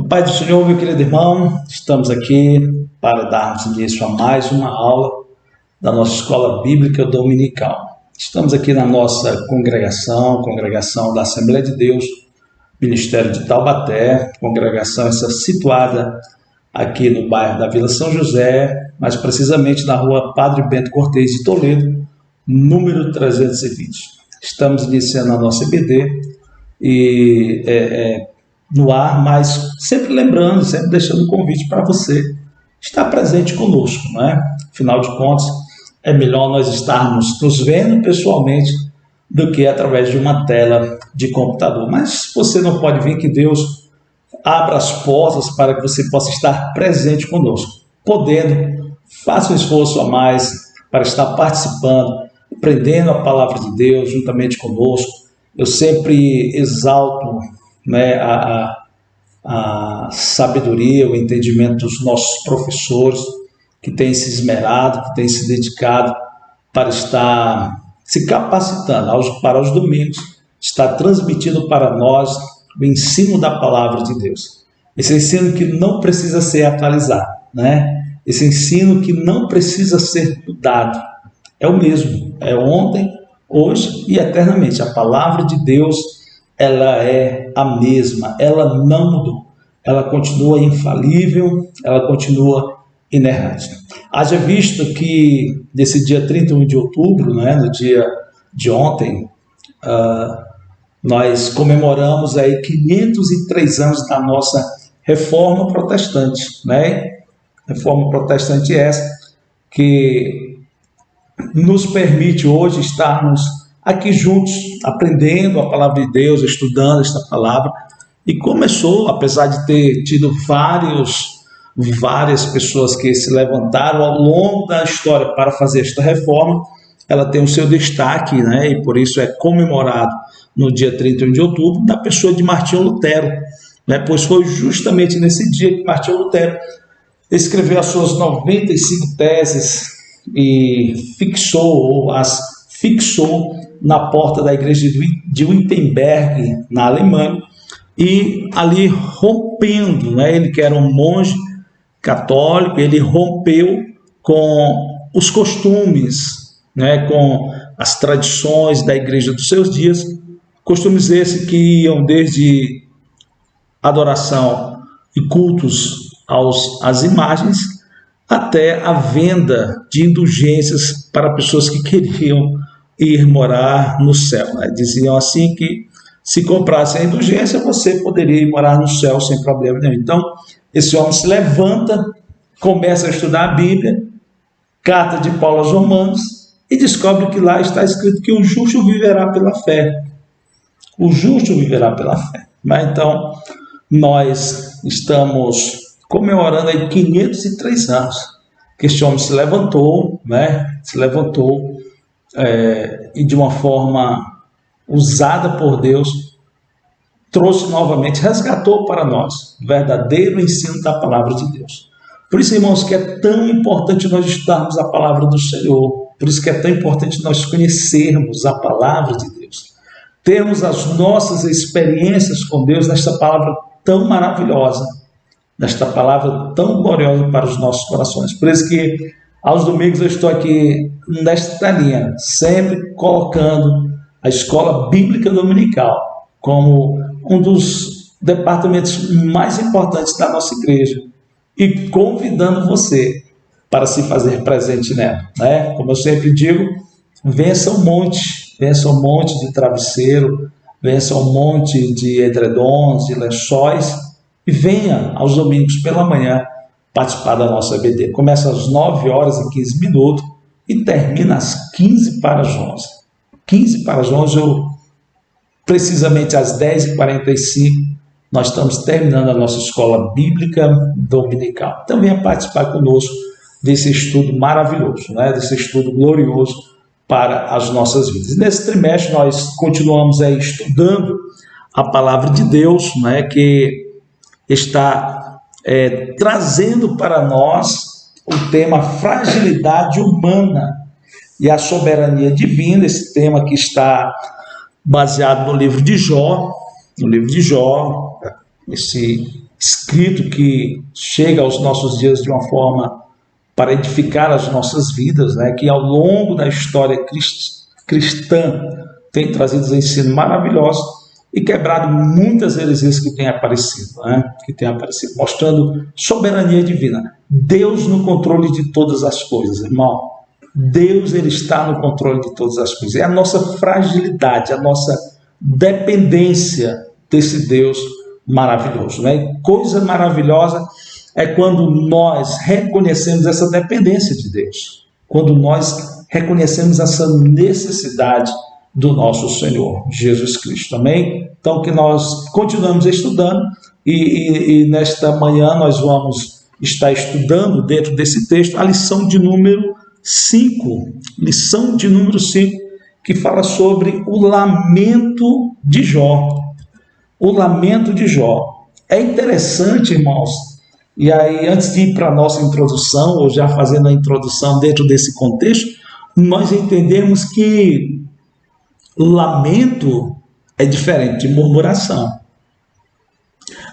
Pai do Senhor, meu querido irmão, estamos aqui para darmos início a mais uma aula da nossa Escola Bíblica Dominical. Estamos aqui na nossa congregação da Assembleia de Deus, Ministério de Taubaté, congregação essa situada aqui no bairro da Vila São José, mais precisamente na rua Padre Bento Cortês de Toledo, número 320. Estamos iniciando a nossa EBD e no ar, mas sempre lembrando, sempre deixando um convite para você estar presente conosco, não é? Afinal de contas, é melhor nós estarmos nos vendo pessoalmente do que através de uma tela de computador. Mas se você não pode vir, que Deus abra as portas para que você possa estar presente conosco. Podendo, faça um esforço a mais para estar participando, aprendendo a palavra de Deus juntamente conosco. Eu sempre exalto, né, a sabedoria, o entendimento dos nossos professores que têm se esmerado, que têm se dedicado para estar se capacitando para os domingos, estar transmitindo para nós o ensino da palavra de Deus. Esse ensino que não precisa ser atualizado, né? Esse ensino que não precisa ser mudado. É o mesmo, é ontem, hoje e eternamente. A palavra de Deus, ela é a mesma, ela não mudou, ela continua infalível, ela continua inerrante. Haja visto que nesse dia 31 de outubro, né, no dia de ontem, nós comemoramos aí 503 anos da nossa Reforma Protestante, né? Reforma Protestante essa que nos permite hoje estarmos aqui juntos, aprendendo a palavra de Deus, estudando esta palavra. E começou, apesar de ter tido várias pessoas que se levantaram ao longo da história para fazer esta reforma, ela tem o seu destaque, né? E por isso é comemorado no dia 31 de outubro, na pessoa de Martinho Lutero, né? Pois foi justamente nesse dia que Martinho Lutero escreveu as suas 95 teses e as fixou na porta da igreja de Wittenberg, na Alemanha, e ali rompendo, né, ele que era um monge católico, ele rompeu com os costumes, né, com as tradições da igreja dos seus dias, costumes esses que iam desde adoração e cultos às imagens, até a venda de indulgências para pessoas que queriam ir morar no céu, né? Diziam assim que se comprasse a indulgência, você poderia ir morar no céu sem problema nenhum. Então, esse homem se levanta, começa a estudar a Bíblia, carta de Paulo aos Romanos, e descobre que lá está escrito que o justo viverá pela fé. O justo viverá pela fé. Mas então, nós estamos comemorando aí 503 anos que este homem se levantou, né? Se levantou e de uma forma usada por Deus, trouxe novamente, resgatou para nós o verdadeiro ensino da palavra de Deus. Por isso, irmãos, que é tão importante nós estudarmos a palavra do Senhor, por isso que é tão importante nós conhecermos a palavra de Deus, termos as nossas experiências com Deus nesta palavra tão maravilhosa, nesta palavra tão gloriosa para os nossos corações. Por isso que aos domingos eu estou aqui nesta linha, sempre colocando a Escola Bíblica Dominical como um dos departamentos mais importantes da nossa igreja e convidando você para se fazer presente nela, né? Como eu sempre digo, vença um monte de travesseiro, vença um monte de edredons, de lençóis, e venha aos domingos pela manhã participar da nossa EBD. Começa às 9h15 e termina às 11h15. 11h15, precisamente às 10h45, nós estamos terminando a nossa Escola Bíblica Dominical. Então venha participar conosco desse estudo maravilhoso, né? Desse estudo glorioso para as nossas vidas. Nesse trimestre nós continuamos aí estudando a palavra de Deus, né? Que está trazendo para nós o tema fragilidade humana e a soberania divina. Esse tema que está baseado no livro de Jó, esse escrito que chega aos nossos dias de uma forma para edificar as nossas vidas, né? Que ao longo da história cristã tem trazido ensino maravilhoso e quebrado muitas heresias que têm aparecido, né? Mostrando soberania divina. Deus no controle de todas as coisas, irmão. Deus, ele está no controle de todas as coisas. É a nossa fragilidade, a nossa dependência desse Deus maravilhoso, né? Coisa maravilhosa é quando nós reconhecemos essa dependência de Deus, quando nós reconhecemos essa necessidade do nosso Senhor Jesus Cristo, amém? Então que nós continuamos estudando e nesta manhã nós vamos estar estudando dentro desse texto a lição de número 5, que fala sobre o lamento de Jó. O lamento de Jó. É interessante, irmãos, e aí antes de ir para a nossa introdução, ou já fazendo a introdução dentro desse contexto, nós entendemos que lamento é diferente de murmuração.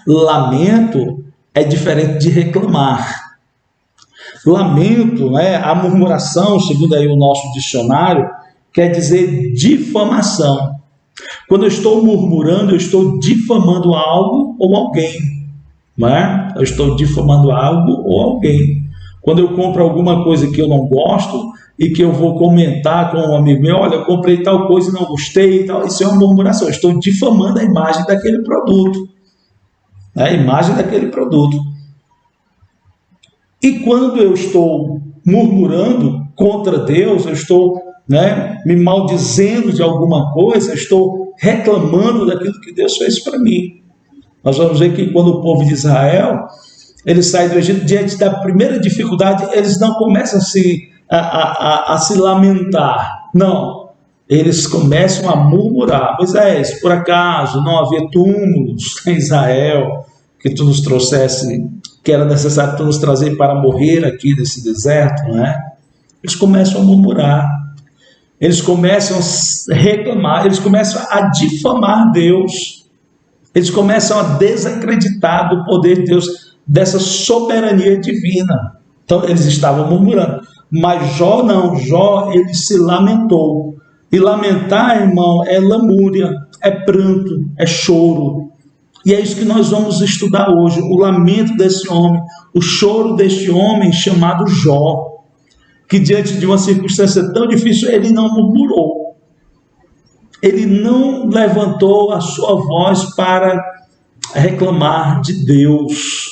Lamento é diferente de reclamar. Lamento, né, a murmuração, segundo aí o nosso dicionário, quer dizer difamação. Quando eu estou murmurando, eu estou difamando algo ou alguém. Não é? Eu estou difamando algo ou alguém. Quando eu compro alguma coisa que eu não gosto e que eu vou comentar com um amigo meu, olha, eu comprei tal coisa e não gostei, e tal, isso é uma murmuração. Eu estou difamando a imagem daquele produto. A imagem daquele produto. E quando eu estou murmurando contra Deus, eu estou, né, me maldizendo de alguma coisa, eu estou reclamando daquilo que Deus fez para mim. Nós vamos ver que quando o povo de Israel, eles saem do Egito, diante da primeira dificuldade, eles não começam a se lamentar. Não, eles começam a murmurar. Moisés, por acaso não havia túmulos em Israel que tu nos trouxesse, que era necessário tu nos trazer para morrer aqui nesse deserto, não é? Eles começam a murmurar, eles começam a reclamar, eles começam a difamar Deus, eles começam a desacreditar do poder de Deus, dessa soberania divina. Então eles estavam murmurando, mas Jó não, Jó ele se lamentou, e lamentar, irmão, é lamúria, é pranto, é choro. E é isso que nós vamos estudar hoje, o lamento desse homem, o choro deste homem chamado Jó, que diante de uma circunstância tão difícil, ele não murmurou. Ele não levantou a sua voz para reclamar de Deus,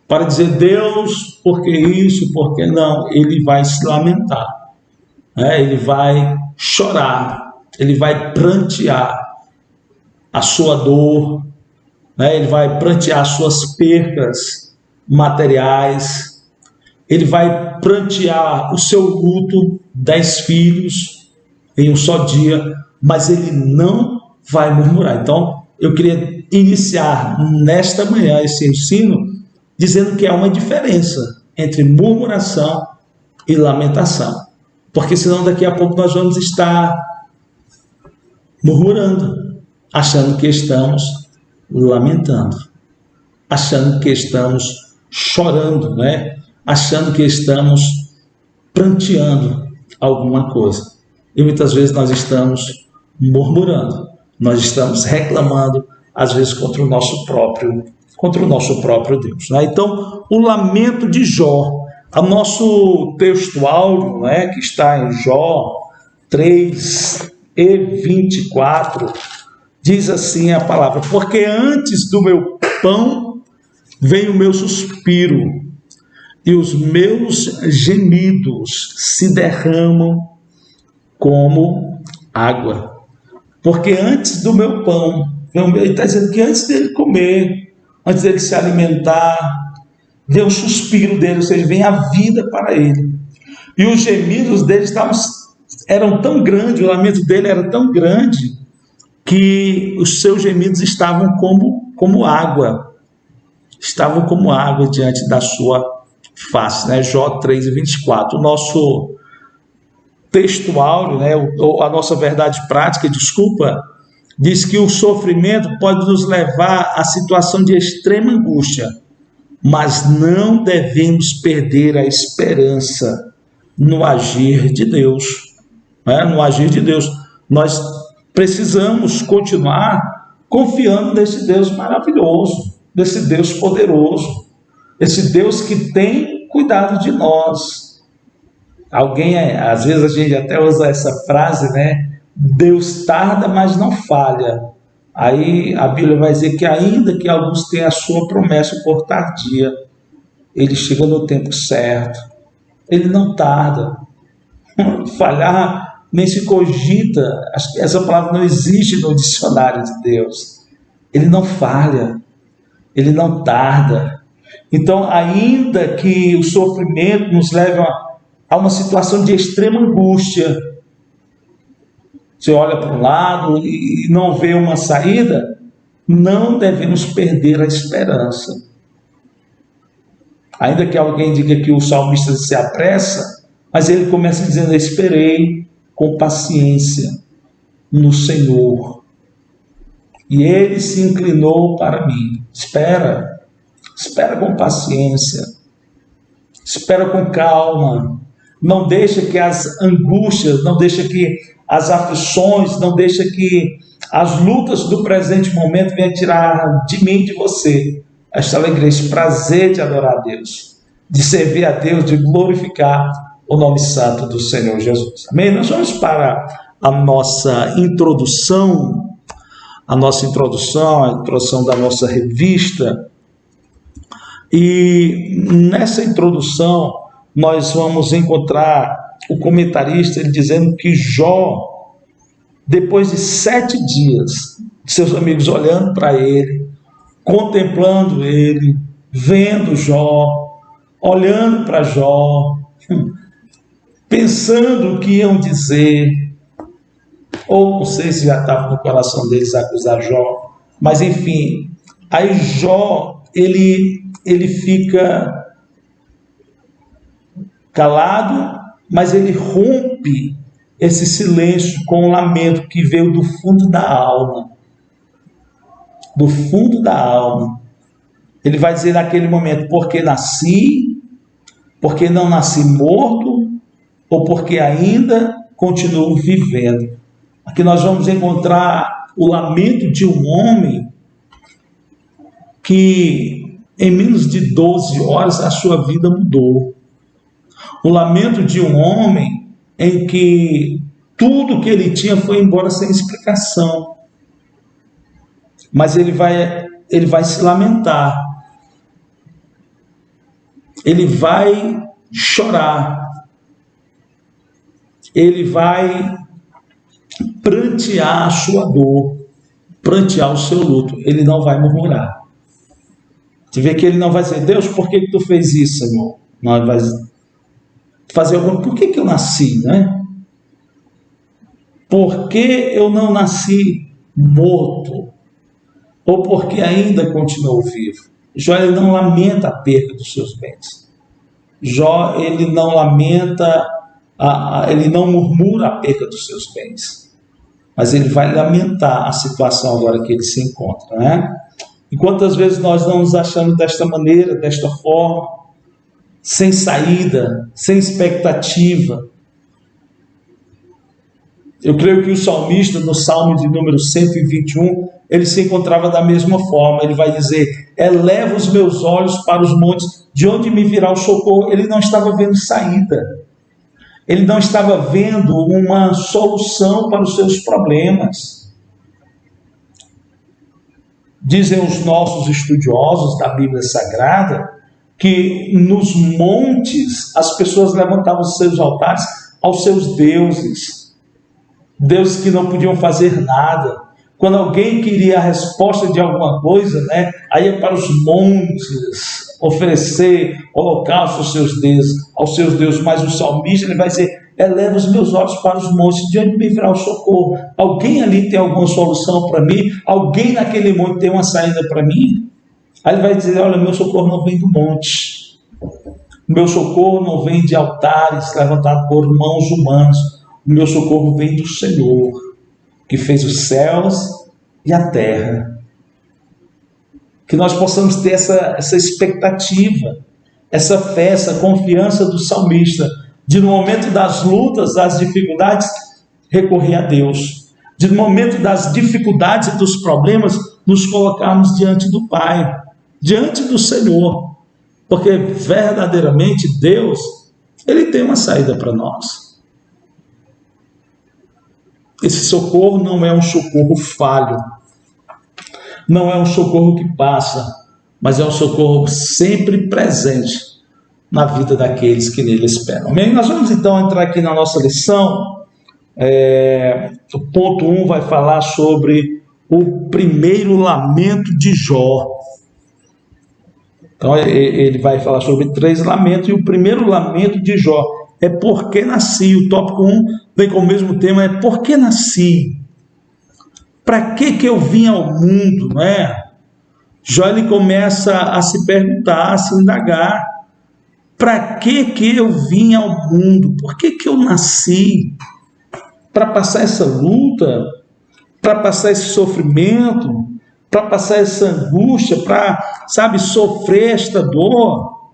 para dizer, Deus, por que isso, por que não? Ele vai se lamentar, né? Ele vai chorar, ele vai prantear a sua dor, né? Ele vai prantear as suas percas materiais, ele vai prantear o seu luto, 10 filhos em um só dia, mas ele não vai murmurar. Então, eu queria iniciar nesta manhã esse ensino dizendo que há uma diferença entre murmuração e lamentação, porque senão daqui a pouco nós vamos estar murmurando, achando que estamos lamentando, achando que estamos chorando, né? Achando que estamos pranteando alguma coisa. E muitas vezes nós estamos murmurando, nós estamos reclamando, às vezes contra o nosso próprio Deus, né? Então, o lamento de Jó, o nosso texto áureo, né, que está em Jó 3:24, diz assim a palavra: porque antes do meu pão vem o meu suspiro, e os meus gemidos se derramam como água. Porque antes do meu pão, ele está dizendo que antes dele comer, antes dele se alimentar, vem o suspiro dele, ou seja, vem a vida para ele. E os gemidos dele eram tão grandes, o lamento dele era tão grande, que os seus gemidos estavam como água. Estavam como água diante da sua face, né? Jó 3:24. O nosso texto áureo, né? A nossa verdade prática, Diz que o sofrimento pode nos levar à situação de extrema angústia, mas não devemos perder a esperança no agir de Deus, né? No agir de Deus. Nós precisamos continuar confiando nesse Deus maravilhoso, nesse Deus poderoso, esse Deus que tem cuidado de nós. Às vezes a gente até usa essa frase, né? Deus tarda, mas não falha. Aí a Bíblia vai dizer que ainda que alguns tenham a sua promessa por tardia, ele chega no tempo certo. Ele não tarda. Falhar nem se cogita. Acho que essa palavra não existe no dicionário de Deus. Ele não falha. Ele não tarda. Então, ainda que o sofrimento nos leve a uma situação de extrema angústia, você olha para um lado e não vê uma saída, não devemos perder a esperança. Ainda que alguém diga que o salmista se apressa, mas ele começa dizendo: esperei com paciência no Senhor, e ele se inclinou para mim. Espera com paciência, espera com calma, não deixa que as angústias, não deixa que as aflições, não deixa que as lutas do presente momento venham tirar de mim e de você esta alegria, esse prazer de adorar a Deus, de servir a Deus, de glorificar o nome santo do Senhor Jesus. Amém? Nós vamos para a nossa introdução, a introdução da nossa revista. E nessa introdução nós vamos encontrar o comentarista ele dizendo que Jó, depois de 7 dias, seus amigos olhando para ele, contemplando ele, vendo Jó, olhando para Jó, pensando o que iam dizer, ou não sei se já estava no coração deles acusar Jó, mas enfim, aí Jó, ele fica calado, mas ele rompe esse silêncio com um lamento que veio do fundo da alma. Do fundo da alma. Ele vai dizer naquele momento: porque nasci, porque não nasci morto, ou porque ainda continuo vivendo. Aqui nós vamos encontrar o lamento de um homem que em menos de 12 horas a sua vida mudou. O lamento de um homem em que tudo que ele tinha foi embora sem explicação. Mas ele vai se lamentar. Ele vai chorar. Ele vai prantear a sua dor, prantear o seu luto. Ele não vai murmurar. Você vê que ele não vai dizer: Deus, por que tu fez isso, Senhor? Não, ele vai fazer alguma... Por que eu nasci, né? Por que eu não nasci morto? Ou porque ainda continuou vivo? Jó, ele não lamenta a perda dos seus bens. Jó, ele não lamenta, ele não murmura a perda dos seus bens. Mas ele vai lamentar a situação agora que ele se encontra, né? E quantas vezes nós não nos achamos desta maneira, desta forma, sem saída, sem expectativa. Eu creio que o salmista, no Salmo de número 121, ele se encontrava da mesma forma. Ele vai dizer: eleva os meus olhos para os montes, de onde me virá o socorro. Ele não estava vendo saída. Ele não estava vendo uma solução para os seus problemas. Dizem os nossos estudiosos da Bíblia Sagrada que nos montes as pessoas levantavam os seus altares aos seus deuses, deuses que não podiam fazer nada. Quando alguém queria a resposta de alguma coisa, né, aí ia para os montes oferecer holocaustos aos seus deuses. Mas o salmista ele vai dizer: eleva os meus olhos para os montes, de onde me virá o socorro? Alguém ali tem alguma solução para mim? Alguém naquele monte tem uma saída para mim? Aí ele vai dizer: olha, meu socorro não vem do monte, meu socorro não vem de altares levantados por mãos humanas, o meu socorro vem do Senhor, que fez os céus e a terra. Que nós possamos ter essa expectativa, essa fé, essa confiança do salmista, de no momento das lutas, das dificuldades, recorrer a Deus. De no momento das dificuldades e dos problemas, nos colocarmos diante do Pai, diante do Senhor. Porque verdadeiramente Deus, Ele tem uma saída para nós. Esse socorro não é um socorro falho, não é um socorro que passa, mas é um socorro sempre presente na vida daqueles que nele esperam. Amém? Nós vamos então entrar aqui na nossa lição. O ponto 1 vai falar sobre o primeiro lamento de Jó. Então ele vai falar sobre 3 lamentos, e o primeiro lamento de Jó é por que nasci. O tópico 1 vem com o mesmo tema, é por que nasci? Para que eu vim ao mundo, não é? Jó, ele começa a se perguntar, a se indagar. Para que eu vim ao mundo? Por que eu nasci? Para passar essa luta? Para passar esse sofrimento? Para passar essa angústia? Para, sofrer esta dor?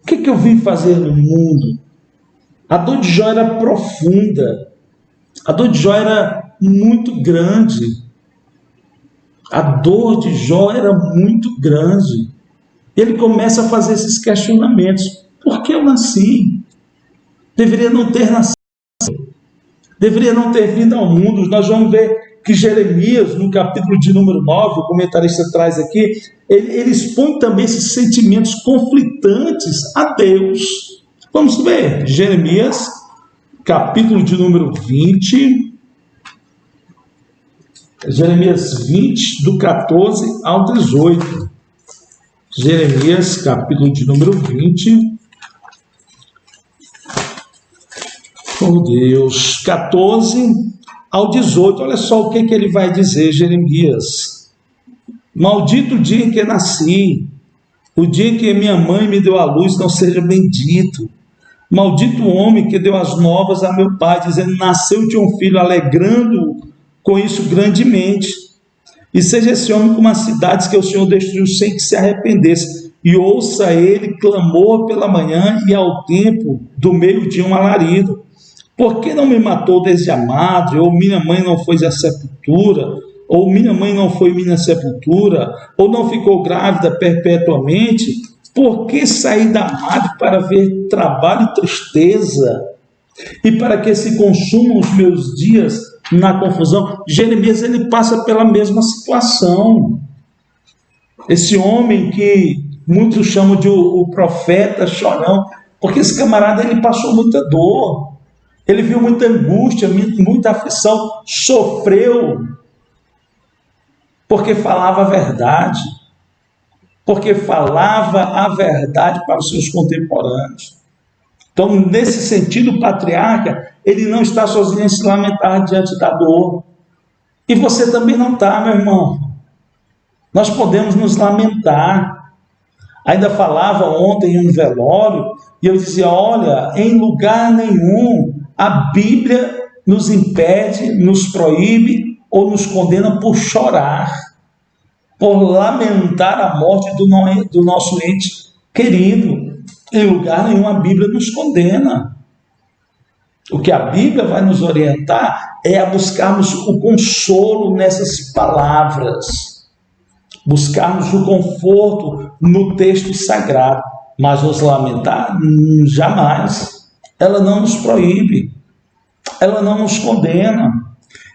O que eu vim fazer no mundo? A dor de Jó era profunda. A dor de Jó era muito grande. A dor de Jó era muito grande. Ele começa a fazer esses questionamentos. Por que eu nasci? Deveria não ter nascido. Deveria não ter vindo ao mundo. Nós vamos ver que Jeremias, no capítulo de número 9, o comentarista traz aqui, ele expõe também esses sentimentos conflitantes a Deus. Vamos ver, Jeremias, capítulo de número 20, Jeremias 20, do 14 ao 18. Jeremias, capítulo de número 20. Oh Deus, 14 ao 18. Olha só o que ele vai dizer, Jeremias. Maldito o dia em que nasci, o dia em que minha mãe me deu à luz, não seja bendito. Maldito o homem que deu as novas a meu pai, dizendo, nasceu-te um filho, alegrando-o com isso grandemente. E seja esse homem como as cidades que o Senhor destruiu sem que se arrependesse. E ouça ele clamor pela manhã e ao tempo do meio-dia um alarido. Por que não me matou desde a madre? Ou minha mãe não foi à sepultura? Ou minha mãe não foi minha sepultura? Ou não ficou grávida perpetuamente? Por que saí da madre para ver trabalho e tristeza? E para que se consumam os meus dias na confusão? Jeremias, ele passa pela mesma situação. Esse homem que muitos chamam de o profeta chorão, porque esse camarada, ele passou muita dor, ele viu muita angústia, muita aflição, sofreu, porque falava a verdade, porque falava a verdade para os seus contemporâneos. Então, nesse sentido, o patriarca, ele não está sozinho em se lamentar diante da dor. E você também não está, meu irmão. Nós podemos nos lamentar. Ainda falava ontem em um velório, e eu dizia, olha, em lugar nenhum a Bíblia nos impede, nos proíbe ou nos condena por chorar, por lamentar a morte do nosso ente querido. Em lugar nenhum a Bíblia nos condena. O que a Bíblia vai nos orientar é a buscarmos o consolo nessas palavras, buscarmos o conforto no texto sagrado, mas nos lamentar, jamais. Ela não nos proíbe, ela não nos condena.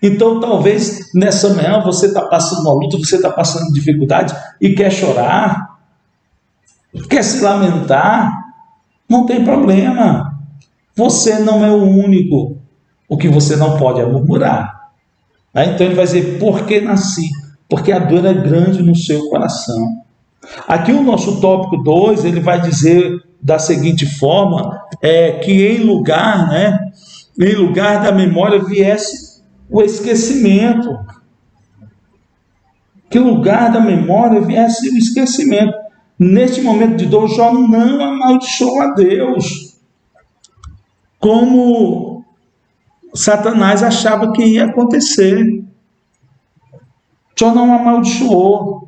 Então, talvez nessa manhã você está passando uma luta, você está passando dificuldade e quer chorar, quer se lamentar, não tem problema. Você não é o único. O que você não pode é murmurar. Então ele vai dizer, por que nasci? Porque a dor é grande no seu coração. Aqui o nosso tópico 2, ele vai dizer da seguinte forma, que em lugar da memória viesse o esquecimento. Que em lugar da memória viesse o esquecimento. Neste momento de dor, Jó não amaldiçoou a Deus, como Satanás achava que ia acontecer. Jó não amaldiçoou.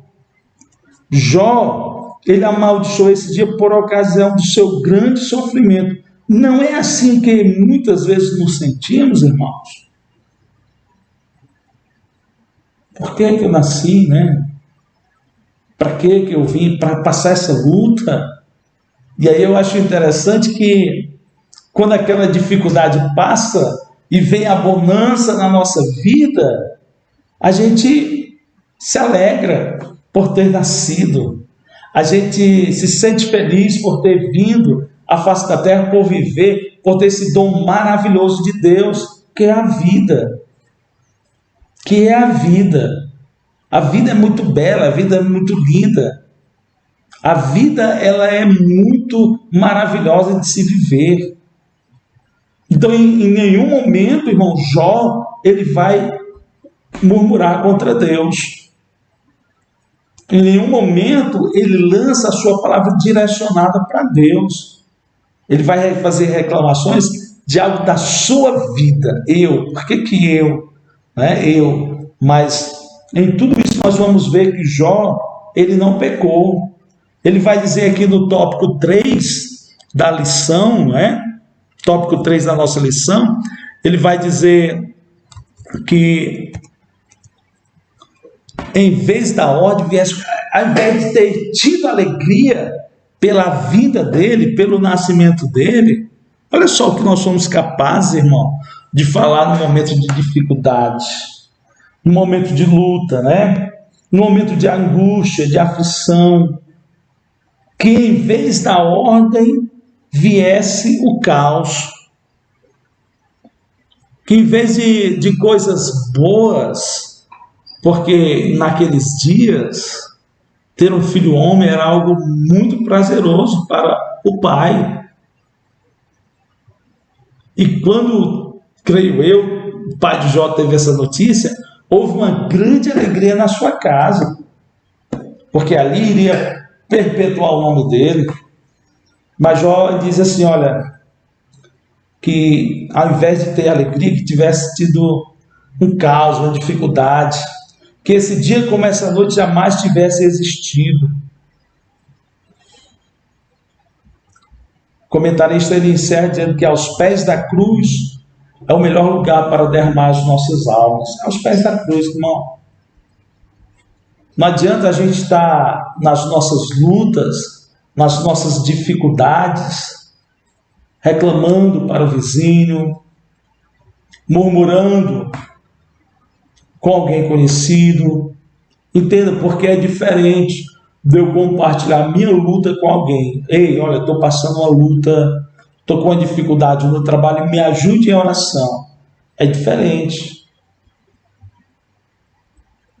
Jó, ele amaldiçoou esse dia por ocasião do seu grande sofrimento. Não é assim que muitas vezes nos sentimos, irmãos? Por que eu nasci, né? Para que eu vim? Para passar essa luta? E aí eu acho interessante que quando aquela dificuldade passa e vem a bonança na nossa vida, a gente se alegra por ter nascido. A gente se sente feliz por ter vindo à face da terra, por viver, por ter esse dom maravilhoso de Deus, que é a vida. Que é a vida. A vida é muito bela, a vida é muito linda. A vida, ela é muito maravilhosa de se viver. Então, em nenhum momento, irmão, Jó, ele vai murmurar contra Deus. Em nenhum momento, ele lança a sua palavra direcionada para Deus. Ele vai fazer reclamações de algo da sua vida. Por que eu? Né? Mas em tudo isso nós vamos ver que Jó, ele não pecou. Ele vai dizer aqui no tópico 3 da lição, né? Tópico 3 da nossa lição, ele vai dizer que em vez da ordem, ao invés de ter tido alegria pela vida dele, pelo nascimento dele, olha só o que nós somos capazes, irmão, de falar no momento de dificuldade, no momento de luta, né? No momento de angústia, de aflição, que em vez da ordem viesse o caos, que em vez de coisas boas, porque naqueles dias ter um filho homem era algo muito prazeroso para o pai. E quando, creio eu, o pai de Jó teve essa notícia, houve uma grande alegria na sua casa, porque ali iria perpetuar o nome dele. Mas Jó diz assim, olha, que ao invés de ter alegria, que tivesse tido um caos, uma dificuldade, que esse dia como essa noite jamais tivesse existido. O comentarista ele encerra dizendo que aos pés da cruz é o melhor lugar para derramar as nossas almas. Aos pés da cruz, irmão. Não adianta a gente estar nas nossas lutas, nas nossas dificuldades, reclamando para o vizinho, murmurando com alguém conhecido. Entenda, porque é diferente de eu compartilhar minha luta com alguém. Ei, olha, estou passando uma luta, estou com uma dificuldade no trabalho, me ajude em oração. É diferente.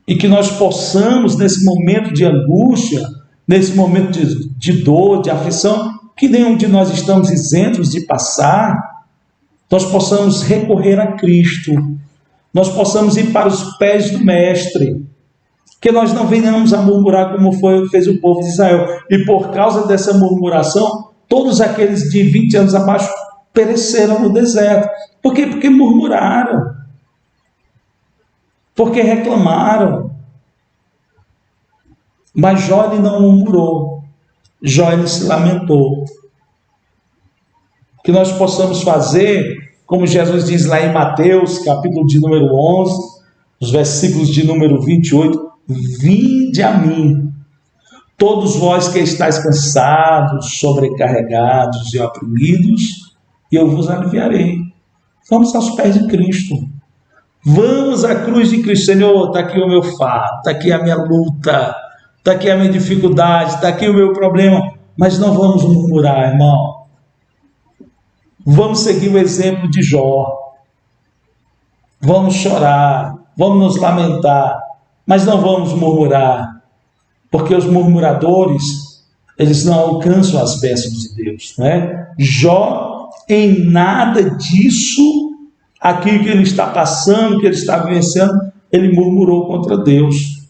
E que nós possamos, nesse momento de angústia, nesse momento de dor, de aflição, que nenhum de nós estamos isentos de passar, nós possamos recorrer a Cristo, nós possamos ir para os pés do Mestre, que nós não venhamos a murmurar como fez o povo de Israel. E por causa dessa murmuração, todos aqueles de 20 anos abaixo pereceram no deserto. Por quê? Porque murmuraram. Porque reclamaram. Mas Jó ele não murmurou. Jó ele se lamentou. Que nós possamos fazer, como Jesus diz lá em Mateus, capítulo de número 11, os versículos de número 28, vinde a mim, todos vós que estáis cansados, sobrecarregados e oprimidos, e eu vos aliviarei. Vamos aos pés de Cristo. Vamos à cruz de Cristo. Senhor, está aqui o meu fardo, está aqui a minha luta, está aqui a minha dificuldade, está aqui o meu problema. Mas não vamos murmurar, irmão. Vamos seguir o exemplo de Jó. Vamos chorar, vamos nos lamentar, mas não vamos murmurar, porque os murmuradores, eles não alcançam as bênçãos de Deus, né? Jó, em nada disso, aquilo que ele está passando, que ele está vivenciando, ele murmurou contra Deus.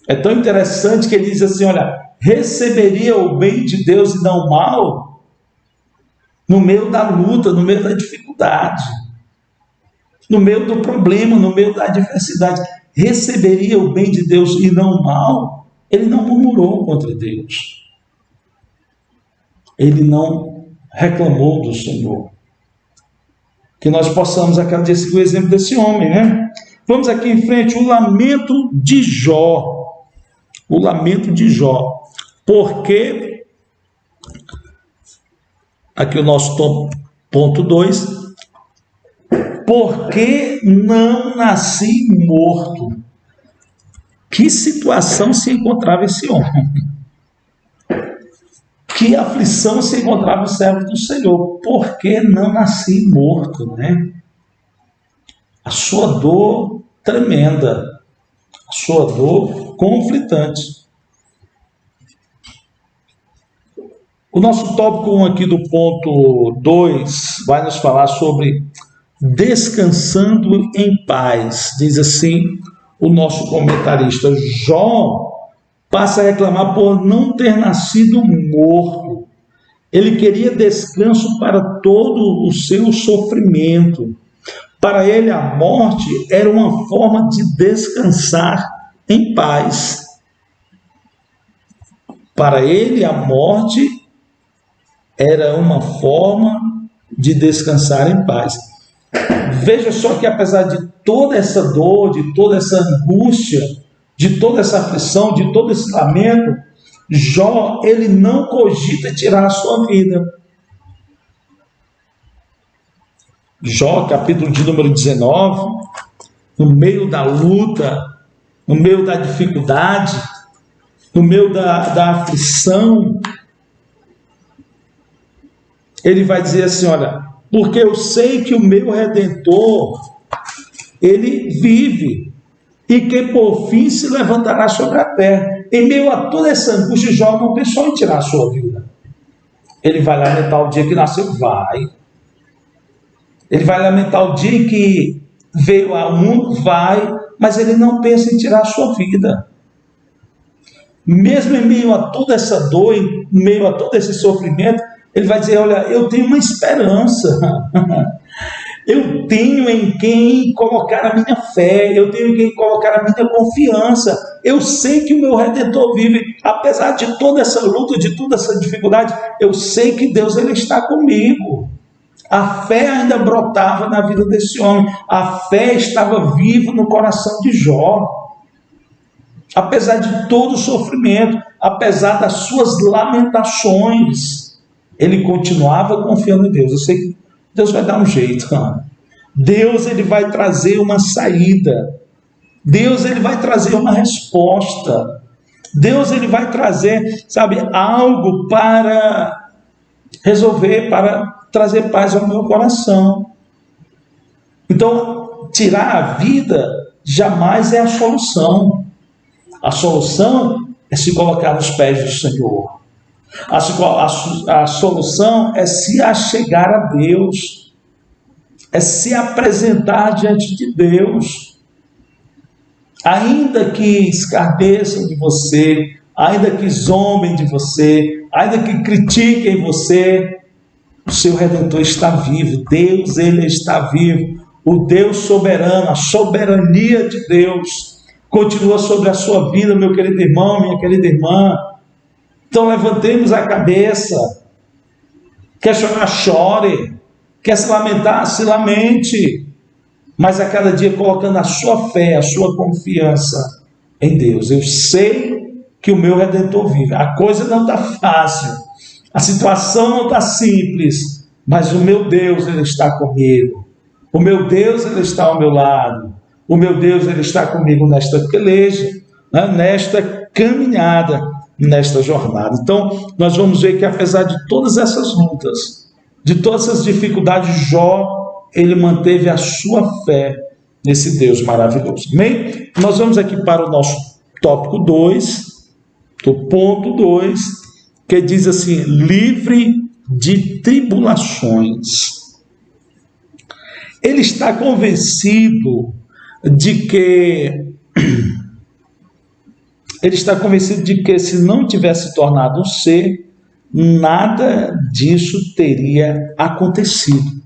É tão interessante que ele diz assim, olha, receberia o bem de Deus e não o mal, no meio da luta, no meio da dificuldade, no meio do problema, no meio da adversidade. receberia o bem de Deus e não o mal, ele não murmurou contra Deus. Ele não reclamou do Senhor. Que nós possamos a cada dia seguir o exemplo desse homem, né? Vamos aqui em frente, o lamento de Jó. O lamento de Jó. Porque, aqui o nosso ponto 2, porque não nasci morto? Que situação se encontrava esse homem? Que aflição se encontrava o servo do Senhor? Por que não nasci morto, né? A sua dor tremenda, a sua dor conflitante. O nosso tópico 1 aqui do ponto 2 vai nos falar sobre descansando em paz. Diz assim o nosso comentarista: Jó passa a reclamar por não ter nascido morto. Ele queria descanso para todo o seu sofrimento. Para ele, a morte era uma forma de descansar em paz. Para ele, a morte era uma forma de descansar em paz. Veja só que apesar de toda essa dor, de toda essa angústia, de toda essa aflição, de todo esse lamento, Jó, ele não cogita tirar a sua vida. Jó, capítulo de número 19, no meio da luta, no meio da dificuldade, no meio da aflição, ele vai dizer assim, olha, porque eu sei que o meu Redentor, ele vive, e que por fim se levantará sobre a terra. Em meio a toda essa angústia, Jó não pensou em tirar a sua vida. Ele vai lamentar o dia que nasceu? Vai. Ele vai lamentar o dia em que veio ao mundo? Vai. Mas ele não pensa em tirar a sua vida. Mesmo em meio a toda essa dor, em meio a todo esse sofrimento, ele vai dizer, olha, eu tenho uma esperança. Eu tenho em quem colocar a minha fé, eu tenho em quem colocar a minha confiança. Eu sei que o meu Redentor vive, apesar de toda essa luta, de toda essa dificuldade, eu sei que Deus ele está comigo. A fé ainda brotava na vida desse homem, a fé estava viva no coração de Jó. Apesar de todo o sofrimento, apesar das suas lamentações, ele continuava confiando em Deus. Eu sei que Deus vai dar um jeito. Deus ele vai trazer uma saída. Deus ele vai trazer uma resposta. Deus ele vai trazer, sabe, algo para resolver, para trazer paz ao meu coração. Então, tirar a vida jamais é a solução. A solução é se colocar nos pés do Senhor. A solução é se achegar a Deus, é se apresentar diante de Deus. Ainda que escarneçam de você, ainda que zombem de você, ainda que critiquem você, o seu Redentor está vivo. Deus, ele está vivo. O Deus soberano, a soberania de Deus continua sobre a sua vida, meu querido irmão, minha querida irmã. Então levantemos a cabeça. Quer chorar, chore. Quer se lamentar, se lamente. Mas a cada dia colocando a sua fé, a sua confiança em Deus. Eu sei que o meu Redentor vive. A coisa não está fácil. A situação não está simples. Mas o meu Deus, ele está comigo. O meu Deus, ele está ao meu lado. O meu Deus, ele está comigo nesta peleja, né? Nesta caminhada, nesta jornada. Então, nós vamos ver que apesar de todas essas lutas, de todas essas dificuldades, Jó, ele manteve a sua fé nesse Deus maravilhoso. Amém? Nós vamos aqui para o nosso tópico 2, do ponto 2, que diz assim, livre de tribulações. Ele está convencido de que se não tivesse tornado um ser, nada disso teria acontecido.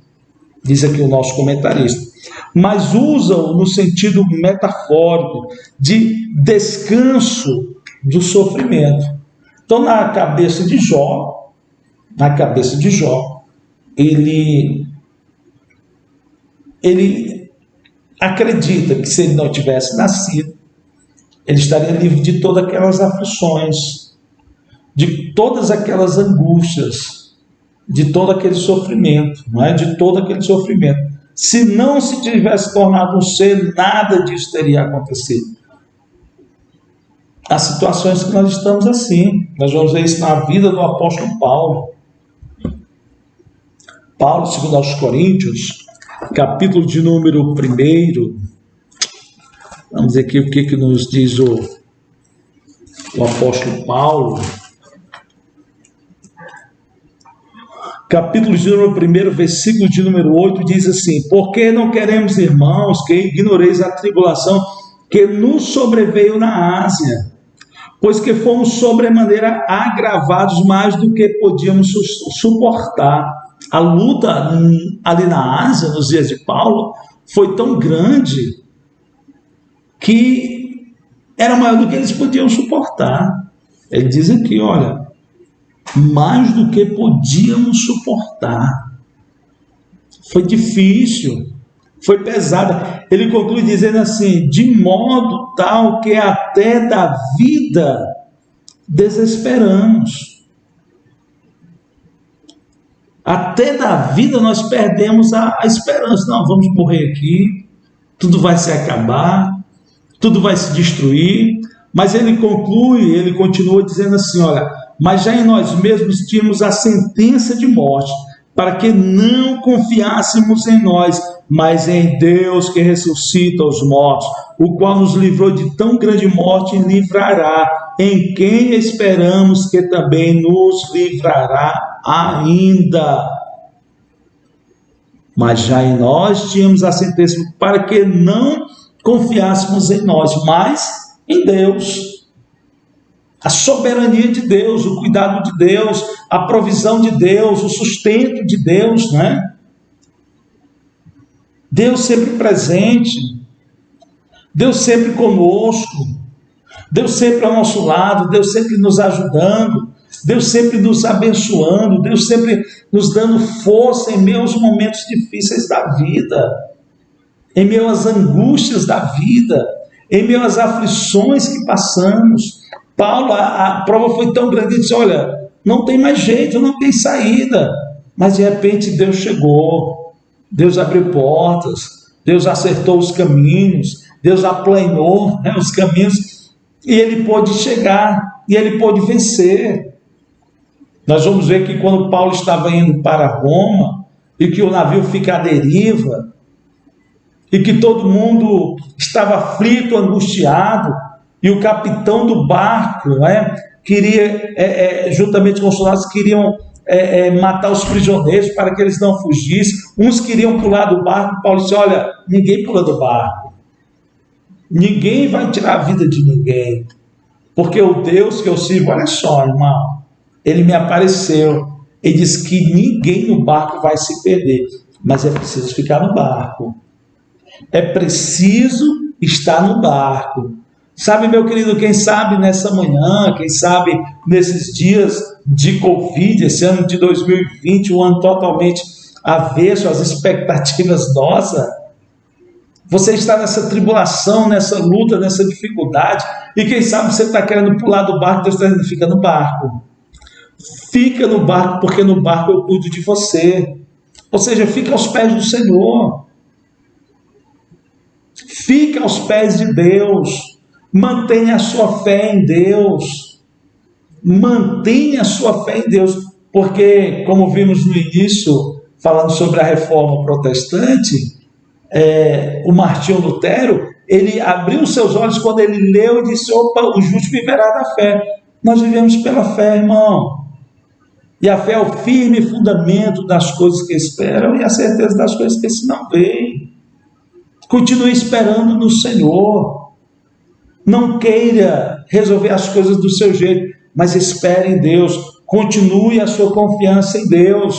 Diz aqui o nosso comentarista. mas usa-o no sentido metafórico de descanso do sofrimento. Então, na cabeça de Jó, ele acredita que se ele não tivesse nascido, ele estaria livre de todas aquelas aflições, de todas aquelas angústias, de todo aquele sofrimento, não é? De todo aquele sofrimento. Se não se tivesse tornado um ser, nada disso teria acontecido. Há situações que nós estamos assim. Nós vamos ver isso na vida do apóstolo Paulo. Paulo, segundo aos Coríntios, capítulo de número 1. Vamos ver aqui o que nos diz o apóstolo Paulo. Capítulo de número 1, versículo de número 8, diz assim: porque não queremos, irmãos, que ignoreis a tribulação que nos sobreveio na Ásia, pois que fomos sobremaneira agravados mais do que podíamos suportar. A luta ali na Ásia, nos dias de Paulo, foi tão grande que era maior do que eles podiam suportar. Ele diz aqui, olha, mais do que podíamos suportar. Foi difícil, foi pesada. Ele conclui dizendo assim: de modo tal que até da vida desesperamos. Até da vida nós perdemos a esperança. Não, vamos morrer aqui, tudo vai se acabar, tudo vai se destruir. Mas ele conclui, ele continua dizendo assim, olha, mas já em nós mesmos tínhamos a sentença de morte, para que não confiássemos em nós, mas em Deus que ressuscita os mortos, o qual nos livrou de tão grande morte e livrará, em quem esperamos que também nos livrará ainda. Mas já em nós tínhamos a sentença para que não confiássemos em nós, mas em Deus. A soberania de Deus, o cuidado de Deus, a provisão de Deus, o sustento de Deus, né? Deus sempre presente, Deus sempre conosco, Deus sempre ao nosso lado, Deus sempre nos ajudando, Deus sempre nos abençoando, Deus sempre nos dando força em meio aos momentos difíceis da vida, em meio às angústias da vida, em meio às aflições que passamos. Paulo, a prova foi tão grande, ele disse, olha, não tem mais jeito, não tem saída. Mas de repente Deus chegou, Deus abriu portas, Deus acertou os caminhos, Deus aplanou, né, os caminhos, e ele pôde chegar, e ele pôde vencer. Nós vamos ver que quando Paulo estava indo para Roma, e que o navio fica à deriva, e que todo mundo estava aflito, angustiado, e o capitão do barco, né, queria, juntamente com os soldados, queriam matar os prisioneiros para que eles não fugissem. Uns queriam pular do barco. Paulo disse, olha, ninguém pula do barco. Ninguém vai tirar a vida de ninguém. Porque o Deus que eu sirvo, olha só, irmão, ele me apareceu e disse que ninguém no barco vai se perder. Mas é preciso ficar no barco. É preciso estar no barco. Sabe, meu querido, quem sabe nessa manhã, quem sabe nesses dias de Covid, esse ano de 2020, um ano totalmente avesso às expectativas nossas, você está nessa tribulação, nessa luta, nessa dificuldade, e quem sabe você está querendo pular do barco, Deus está dizendo, fica no barco. Fica no barco, porque no barco eu cuido de você. Ou seja, fica aos pés do Senhor. Fica aos pés de Deus. Mantenha a sua fé em Deus. Mantenha a sua fé em Deus. Porque, como vimos no início, falando sobre a reforma protestante, o Martinho Lutero, ele abriu seus olhos quando ele leu e disse, opa, o justo viverá da fé. Nós vivemos pela fé, irmão. E a fé é o firme fundamento das coisas que esperam e a certeza das coisas que se não veem. Continue esperando no Senhor. Não queira resolver as coisas do seu jeito, mas espere em Deus. Continue a sua confiança em Deus.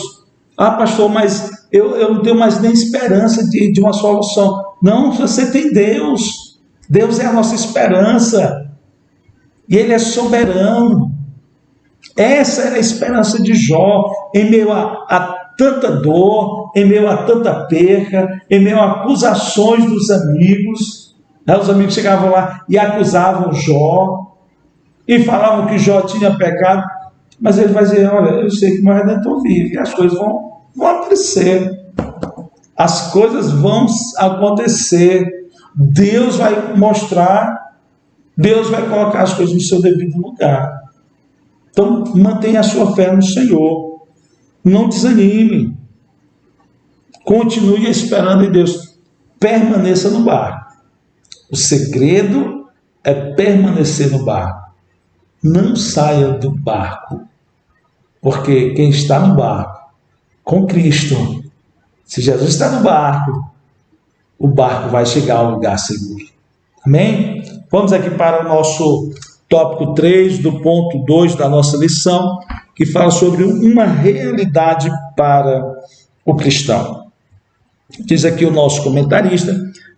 Ah, pastor, mas eu não tenho mais nem esperança de uma solução. Não, você tem Deus. Deus é a nossa esperança. E Ele é soberano. Essa era a esperança de Jó, em meio a tanta dor, em meio a tanta perca, em meio a acusações dos amigos. Os amigos chegavam lá e acusavam Jó, e falavam que Jó tinha pecado, mas ele vai dizer, olha, eu sei que meu Redentor vive, e as coisas vão acontecer. As coisas vão acontecer. Deus vai mostrar, Deus vai colocar as coisas no seu devido lugar. Então, mantenha a sua fé no Senhor. Não desanime. Continue esperando em Deus. Permaneça no barco. O segredo é permanecer no barco. Não saia do barco. Porque quem está no barco, com Cristo, se Jesus está no barco, o barco vai chegar ao lugar seguro. Amém? Vamos aqui para o nosso tópico 3 do ponto 2 da nossa lição, que fala sobre uma realidade para o cristão. Diz aqui o nosso comentarista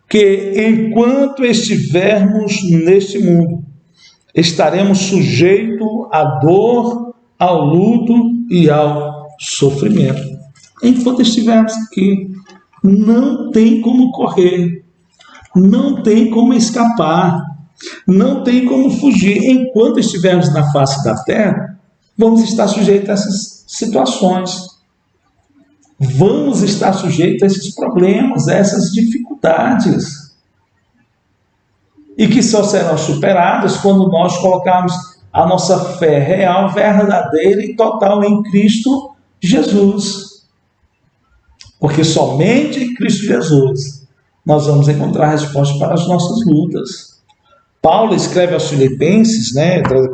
que enquanto estivermos neste mundo, estaremos sujeitos à dor, ao luto e ao sofrimento. Enquanto estivermos aqui, não tem como correr, não tem como escapar, não tem como fugir. Enquanto estivermos na face da terra, vamos estar sujeitos a essas situações. Vamos estar sujeitos a esses problemas, a essas dificuldades. E que só serão superadas quando nós colocarmos a nossa fé real, verdadeira e total em Cristo Jesus. Porque somente em Cristo Jesus nós vamos encontrar respostas para as nossas lutas. Paulo escreve aos Filipenses,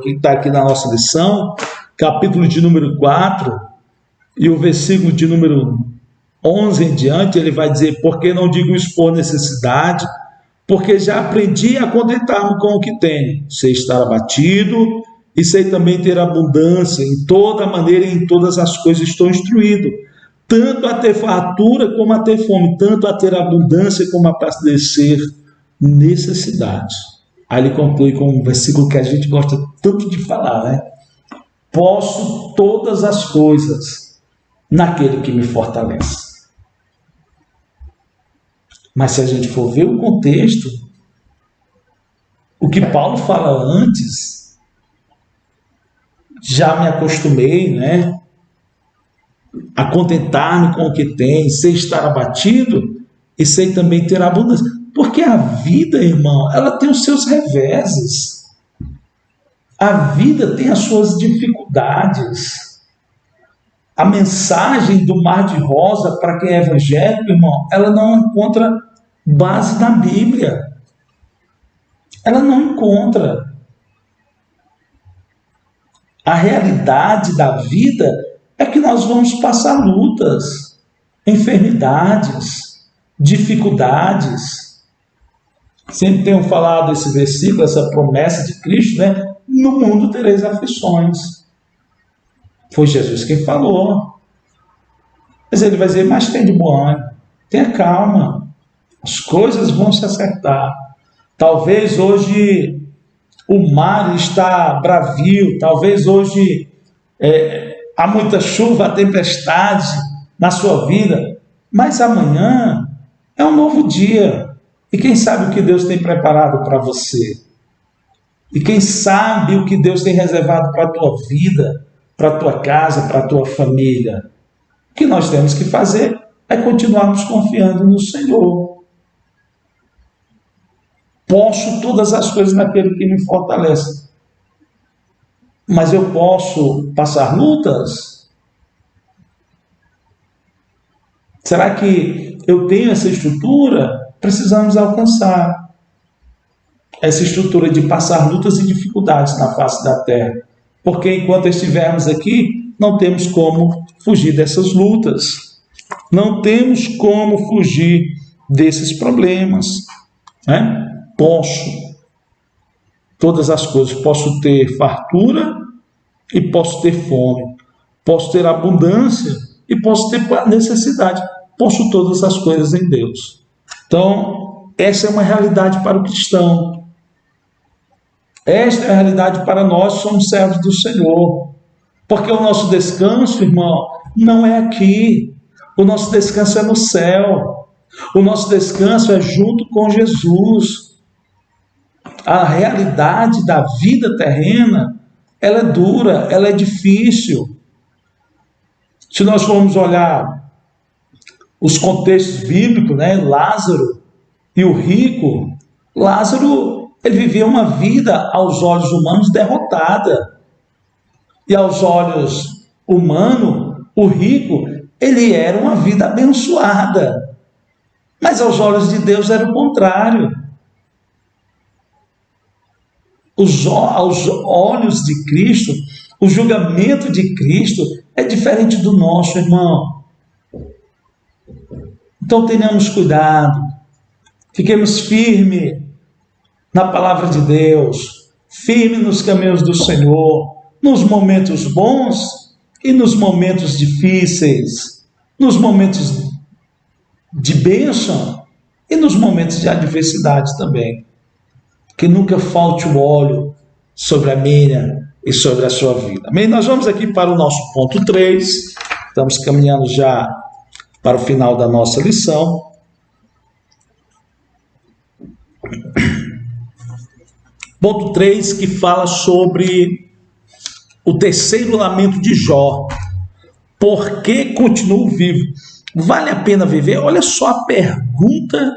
que está aqui na nossa lição, capítulo de número 4, e o versículo de número 11 em diante, ele vai dizer, porque não digo expor necessidade, porque já aprendi a contentar-me com o que tenho, sei estar abatido, e sei também ter abundância, em toda maneira e em todas as coisas estou instruído, tanto a ter fartura como a ter fome, tanto a ter abundância como a padecer necessidade. Aí ele conclui com um versículo que a gente gosta tanto de falar, Posso todas as coisas naquele que me fortalece. Mas se a gente for ver o contexto, o que Paulo fala antes, já me acostumei, a contentar-me com o que tem, sei estar abatido e sei também ter abundância. Porque a vida, irmão, ela tem os seus reveses. A vida tem as suas dificuldades. A mensagem do mar de rosa para quem é evangélico, irmão, ela não encontra base na Bíblia. Ela não encontra. A realidade da vida é que nós vamos passar lutas, enfermidades, dificuldades. Sempre tenho falado esse versículo, essa promessa de Cristo, no mundo tereis aflições. Foi Jesus quem falou. Mas ele vai dizer, mas tem de bom ânimo, tenha calma, as coisas vão se acertar. Talvez hoje o mar está bravio, talvez hoje há muita chuva, tempestade na sua vida, mas amanhã é um novo dia. E quem sabe o que Deus tem preparado para você? E quem sabe o que Deus tem reservado para a tua vida, para a tua casa, para a tua família? O que nós temos que fazer é continuarmos confiando no Senhor. Posso todas as coisas naquele que me fortalece. Mas eu posso passar lutas? Será que eu tenho essa estrutura? Precisamos alcançar essa estrutura de passar lutas e dificuldades na face da terra. Porque enquanto estivermos aqui, não temos como fugir dessas lutas. Não temos como fugir desses problemas. Posso todas as coisas. Posso ter fartura e posso ter fome. Posso ter abundância e posso ter necessidade. posto todas as coisas em Deus. Então, essa é uma realidade para o cristão. Esta é a realidade para nós que somos servos do Senhor. Porque o nosso descanso, irmão, não é aqui. O nosso descanso é no céu. O nosso descanso é junto com Jesus. A realidade da vida terrena, ela é dura, ela é difícil. Se nós formos olhar os contextos bíblicos, né? Lázaro e o rico, Lázaro, ele vivia uma vida aos olhos humanos derrotada. E aos olhos humanos, o rico, ele era uma vida abençoada. Mas aos olhos de Deus era o contrário. Aos olhos de Cristo, o julgamento de Cristo é diferente do nosso, irmão. Então tenhamos cuidado, fiquemos firmes na palavra de Deus, firmes nos caminhos do Senhor, nos momentos bons e nos momentos difíceis, nos momentos de bênção e nos momentos de adversidade também. Que nunca falte o óleo sobre a minha e sobre a sua vida. Amém? Nós vamos aqui para o nosso ponto 3. Estamos caminhando já para o final da nossa lição. Ponto 3, que fala sobre o terceiro lamento de Jó. Por que continuo vivo? Vale a pena viver? Olha só a pergunta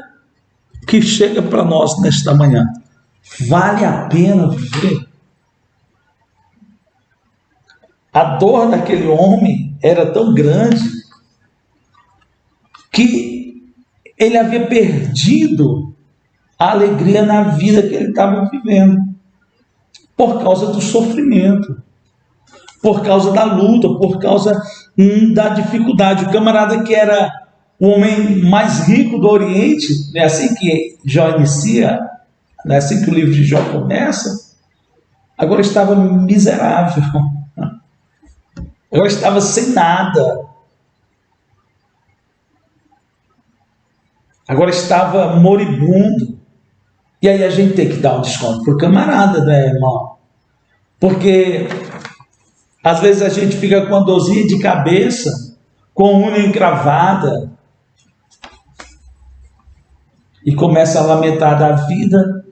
que chega para nós nesta manhã. Vale a pena viver? A dor daquele homem era tão grande que ele havia perdido a alegria na vida que ele estava vivendo, por causa do sofrimento, por causa da luta, por causa da dificuldade. O camarada que era o homem mais rico do Oriente, é assim que Jó inicia, é assim que o livro de Jó começa, agora estava miserável, agora estava sem nada, agora estava moribundo. E aí a gente tem que dar um desconto para o camarada, né, irmão? Porque às vezes a gente fica com uma dorzinha de cabeça, com unha encravada, e começa a lamentar da vida.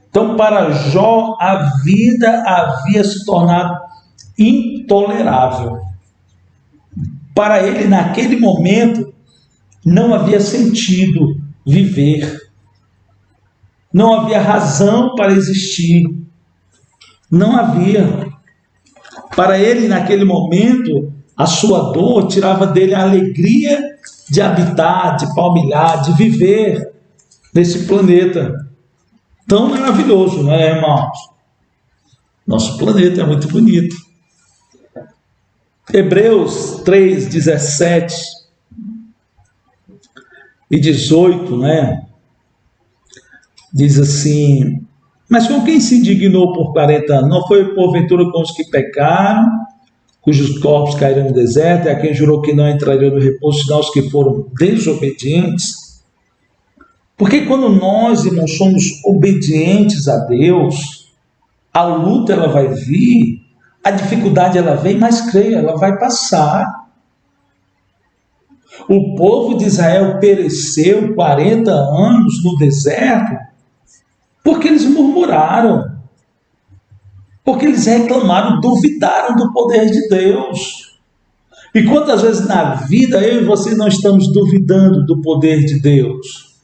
Então, para Jó, a vida havia se tornado intolerável. Para ele, naquele momento, não havia sentido viver. Não havia razão para existir. Não havia. Para ele, naquele momento, a sua dor tirava dele a alegria de habitar, de palmilhar, de viver nesse planeta tão maravilhoso, não é, irmãos? Nosso planeta é muito bonito. Hebreus 3, 17 e 18, né? Diz assim: mas com quem se indignou por 40 anos? Não foi porventura com os que pecaram, cujos corpos caíram no deserto, e a quem jurou que não entrariam no repouso, senão os que foram desobedientes? Porque quando nós, irmãos, somos obedientes a Deus, a luta ela vai vir, a dificuldade ela vem, mas creia, ela vai passar. O povo de Israel pereceu 40 anos no deserto, porque eles murmuraram, porque eles reclamaram, duvidaram do poder de Deus. E quantas vezes na vida eu e você não estamos duvidando do poder de Deus?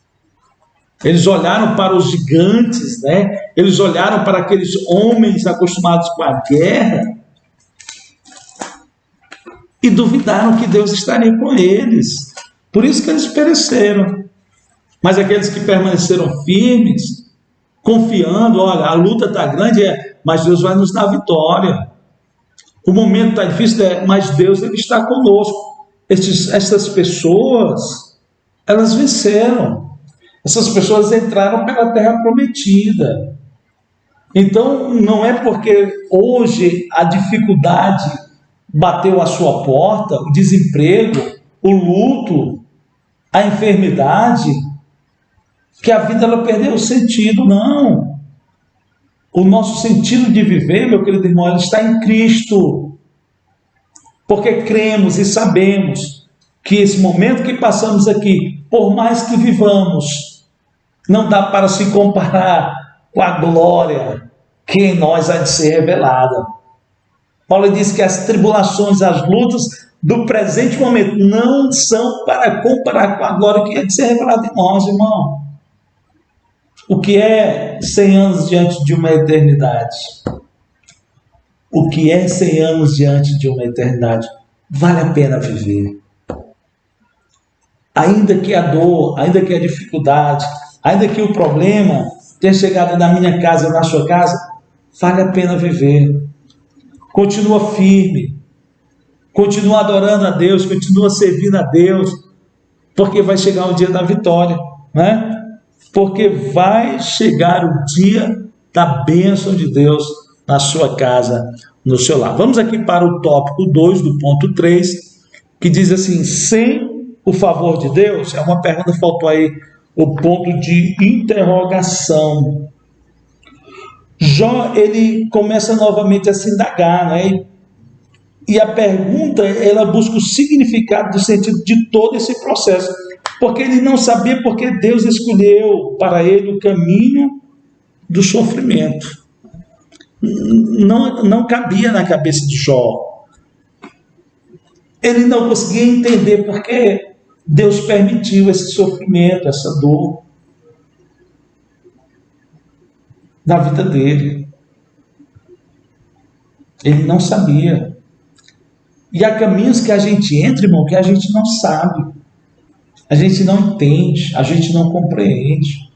Eles olharam para os gigantes, né? Eles olharam para aqueles homens acostumados com a guerra e duvidaram que Deus estaria com eles. Por isso que eles pereceram. Mas aqueles que permaneceram firmes, confiando, olha, a luta está grande, mas Deus vai nos dar vitória. O momento está difícil, mas Deus ele está conosco. Essas pessoas, elas venceram. Essas pessoas entraram pela terra prometida. Então, não é porque hoje a dificuldade bateu à sua porta, o desemprego, o luto, a enfermidade, que a vida ela perdeu o sentido. Não. O nosso sentido de viver, meu querido irmão, ele está em Cristo. Porque cremos e sabemos que esse momento que passamos aqui, por mais que vivamos, não dá para se comparar com a glória que em nós há de ser revelada. Paulo diz que as tribulações, as lutas do presente momento não são para comparar com a glória que há de ser revelada em nós, irmão. O que é 100 anos diante de uma eternidade? O que é 100 anos diante de uma eternidade? Vale a pena viver. Ainda que a dor, ainda que a dificuldade, ainda que o problema tenha chegado na minha casa ou na sua casa, vale a pena viver. Continua firme, continua adorando a Deus, continua servindo a Deus, porque vai chegar o dia da vitória, né? Porque vai chegar o dia da bênção de Deus na sua casa, no seu lar. Vamos aqui para o tópico 2 do ponto 3, que diz assim: sem o favor de Deus, é uma pergunta, faltou aí o ponto de interrogação. Jó, ele começa novamente a se indagar, né? E a pergunta, ela busca o significado do sentido de todo esse processo, porque ele não sabia porque Deus escolheu para ele o caminho do sofrimento. Não cabia na cabeça de Jó. Ele não conseguia entender porque Deus permitiu esse sofrimento, essa dor na vida dele. Ele não sabia. E há caminhos que a gente entra, irmão, que a gente não sabe, a gente não entende, a gente não compreende.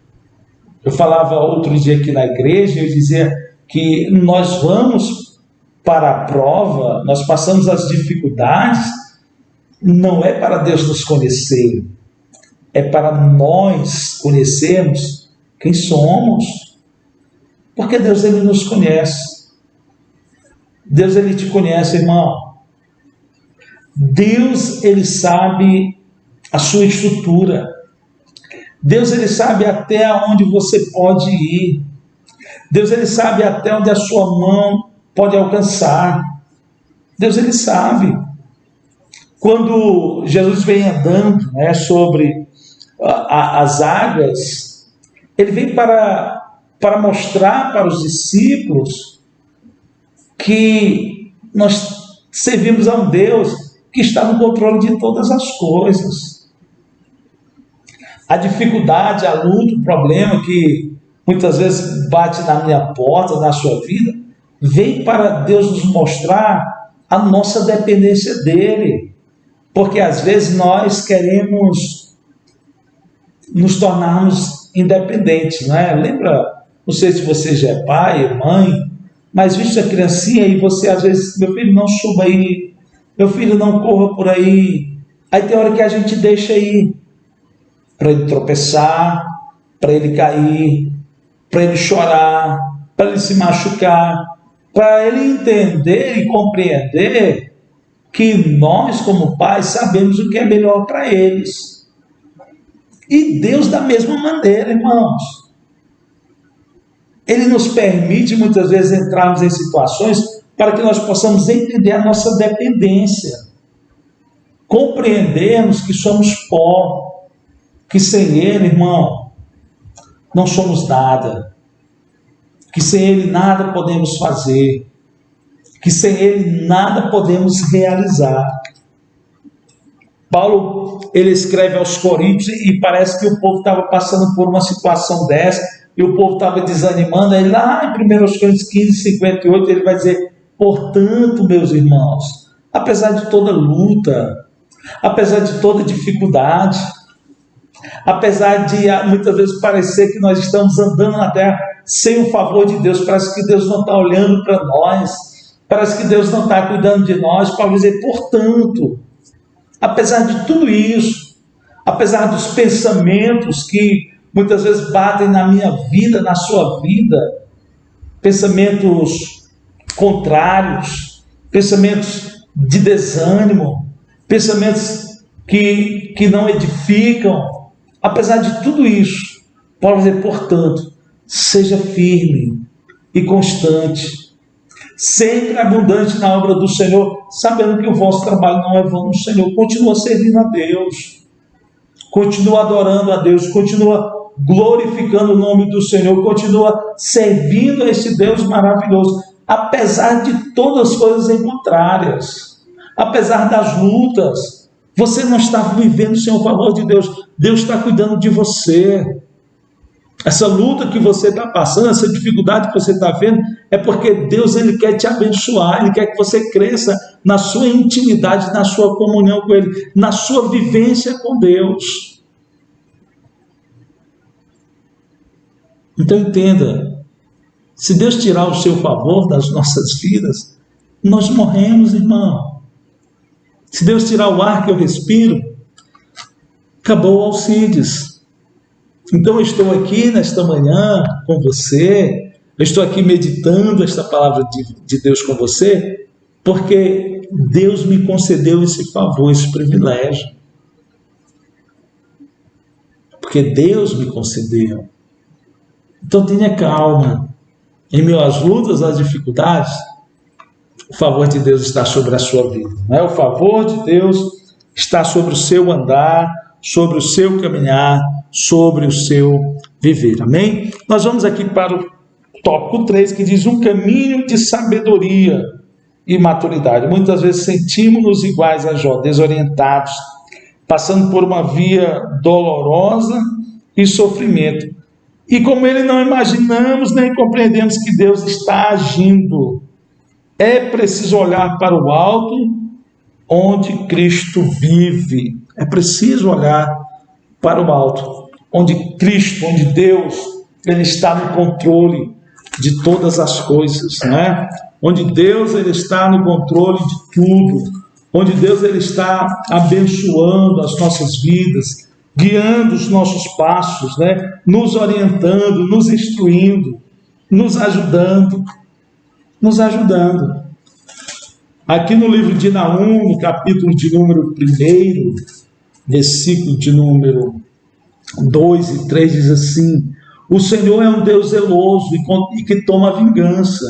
Eu falava outro dia aqui na igreja, eu dizia que nós vamos para a prova, nós passamos as dificuldades, não é para Deus nos conhecer, é para nós conhecermos quem somos. Porque Deus, ele nos conhece. Deus, ele te conhece, irmão. Deus, ele sabe a sua estrutura. Deus, ele sabe até onde você pode ir. Deus, ele sabe até onde a sua mão pode alcançar. Deus, ele sabe. Quando Jesus vem andando, né, sobre as águas, ele vem para mostrar para os discípulos que nós servimos a um Deus que está no controle de todas as coisas. A dificuldade, a luta, o problema que muitas vezes bate na minha porta, na sua vida, vem para Deus nos mostrar a nossa dependência dele. Porque às vezes nós queremos nos tornarmos independentes, não é? Lembra, não sei se você já é pai, mãe, mas visto a criancinha e você às vezes, meu filho, não suba aí, meu filho, não corra por aí. Aí tem hora que a gente deixa aí, para ele tropeçar, para ele cair, para ele chorar, para ele se machucar, para ele entender e compreender que nós, como pais, sabemos o que é melhor para eles. E Deus, da mesma maneira, irmãos. Ele nos permite, muitas vezes, entrarmos em situações para que nós possamos entender a nossa dependência. Compreendermos que somos pó, que sem Ele, irmão, não somos nada. Que sem Ele nada podemos fazer. Que sem Ele nada podemos realizar. Paulo, ele escreve aos Coríntios e parece que o povo estava passando por uma situação dessa e o povo estava desanimando. Aí lá em 1 Coríntios 15, 58, ele vai dizer: portanto, meus irmãos, apesar de toda luta, apesar de toda dificuldade, apesar de muitas vezes parecer que nós estamos andando na terra sem o favor de Deus, parece que Deus não está olhando para nós, parece que Deus não está cuidando de nós, Paulo dizer, portanto, apesar de tudo isso, apesar dos pensamentos que muitas vezes batem na minha vida, na sua vida, pensamentos contrários, pensamentos de desânimo, pensamentos que que não edificam. Apesar de tudo isso, Paulo dizer, portanto, seja firme e constante, sempre abundante na obra do Senhor, sabendo que o vosso trabalho não é vão no Senhor. Continua servindo a Deus, continua adorando a Deus, continua glorificando o nome do Senhor, continua servindo a esse Deus maravilhoso, apesar de todas as coisas em contrárias, apesar das lutas. Você não está vivendo sem o favor de Deus. Deus está cuidando de você. Essa luta que você está passando, essa dificuldade que você está vendo, é porque Deus ele quer te abençoar, Ele quer que você cresça na sua intimidade, na sua comunhão com Ele, na sua vivência com Deus. Então entenda, se Deus tirar o seu favor das nossas vidas, nós morremos, irmão. Se Deus tirar o ar que eu respiro, acabou o Alcides. Então eu estou aqui nesta manhã com você, eu estou aqui meditando esta palavra de Deus com você, porque Deus me concedeu esse favor, esse privilégio. Porque Deus me concedeu. Então tenha calma. Em meio às lutas, às dificuldades, o favor de Deus está sobre a sua vida. Não é? O favor de Deus está sobre o seu andar, sobre o seu caminhar, sobre o seu viver. Amém? Nós vamos aqui para o tópico 3, que diz um caminho de sabedoria e maturidade. Muitas vezes sentimos-nos iguais a Jó, desorientados, passando por uma via dolorosa e sofrimento. E como ele não imaginamos nem compreendemos que Deus está agindo. É preciso olhar para o alto, onde Cristo vive. É preciso olhar para o alto, onde Cristo, onde Deus, Ele está no controle de todas as coisas, né? Onde Deus ele está no controle de tudo, onde Deus ele está abençoando as nossas vidas, guiando os nossos passos, né? Nos orientando, nos instruindo, nos ajudando. Aqui no livro de Naum, no capítulo de número 1, versículo de número 2 e 3, diz assim: o Senhor é um Deus zeloso e que toma vingança.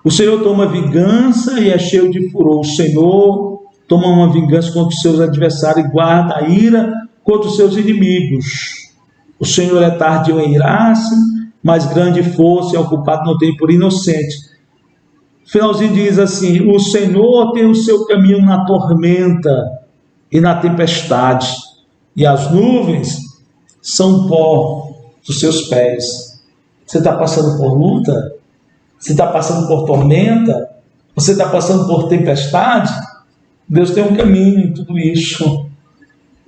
O Senhor toma vingança e é cheio de furor. O Senhor toma uma vingança contra os seus adversários e guarda a ira contra os seus inimigos. O Senhor é tardio em irar-se, mas grande força, e ocupado não tem por inocente. Finalzinho diz assim: o Senhor tem o seu caminho na tormenta e na tempestade, e as nuvens são pó dos seus pés. Você está passando por luta? Você está passando por tormenta? Você está passando por tempestade? Deus tem um caminho em tudo isso.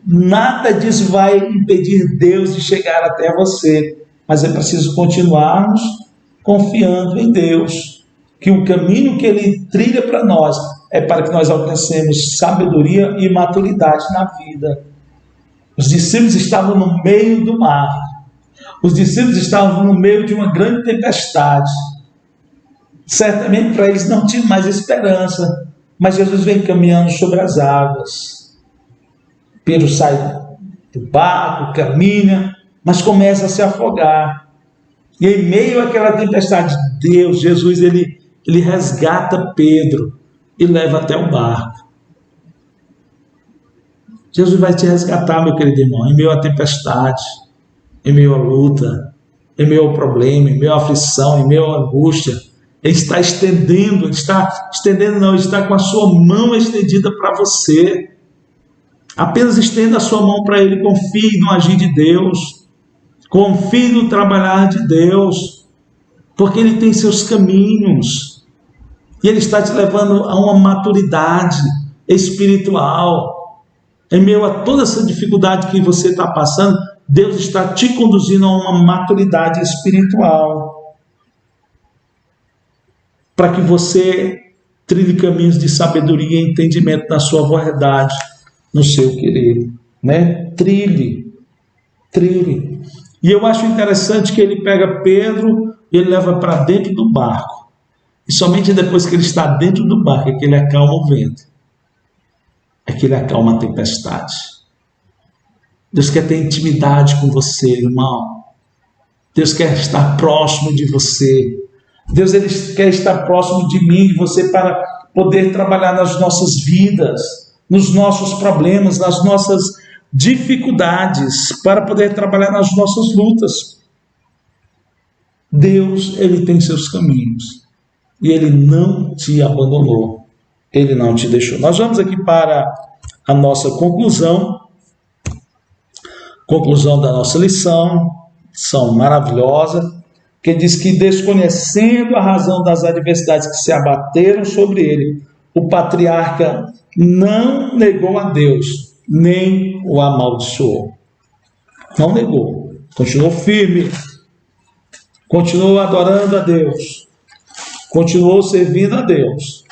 Nada disso vai impedir Deus de chegar até você, mas é preciso continuarmos confiando em Deus, que o caminho que Ele trilha para nós é para que nós alcancemos sabedoria e maturidade na vida. Os discípulos estavam no meio do mar, os discípulos estavam no meio de uma grande tempestade. Certamente para eles não tinham mais esperança, mas Jesus vem caminhando sobre as águas. Pedro sai do barco, caminha, mas começa a se afogar. E em meio àquela tempestade, Jesus, ele resgata Pedro e leva até o barco. Jesus vai te resgatar, meu querido irmão, em meio à tempestade, em meio à luta, em meio ao problema, em meio à aflição, em meio à angústia. Ele está estendendo, ele está com a sua mão estendida para você. Apenas estenda a sua mão para Ele, confie no agir de Deus, confie no trabalhar de Deus, porque Ele tem seus caminhos, e Ele está te levando a uma maturidade espiritual. Em meio a toda essa dificuldade que você está passando, Deus está te conduzindo a uma maturidade espiritual, para que você trilhe caminhos de sabedoria e entendimento na sua verdade, no seu querer, né? Trilhe. E eu acho interessante que ele pega Pedro e ele leva para dentro do barco. E somente depois que ele está dentro do barco é que ele acalma o vento, é que ele acalma a tempestade. Deus quer ter intimidade com você, irmão. Deus quer estar próximo de você. Deus ele quer estar próximo de mim, de você, para poder trabalhar nas nossas vidas, nos nossos problemas, nas nossas dificuldades, para poder trabalhar nas nossas lutas. Deus, ele tem seus caminhos e ele não te abandonou, ele não te deixou. Nós vamos aqui para a nossa conclusão da nossa lição maravilhosa, que diz que, desconhecendo a razão das adversidades que se abateram sobre ele, o patriarca não negou a Deus, nem o amaldiçoou. Não negou, continuou firme, continuou adorando a Deus, continuou servindo a Deus,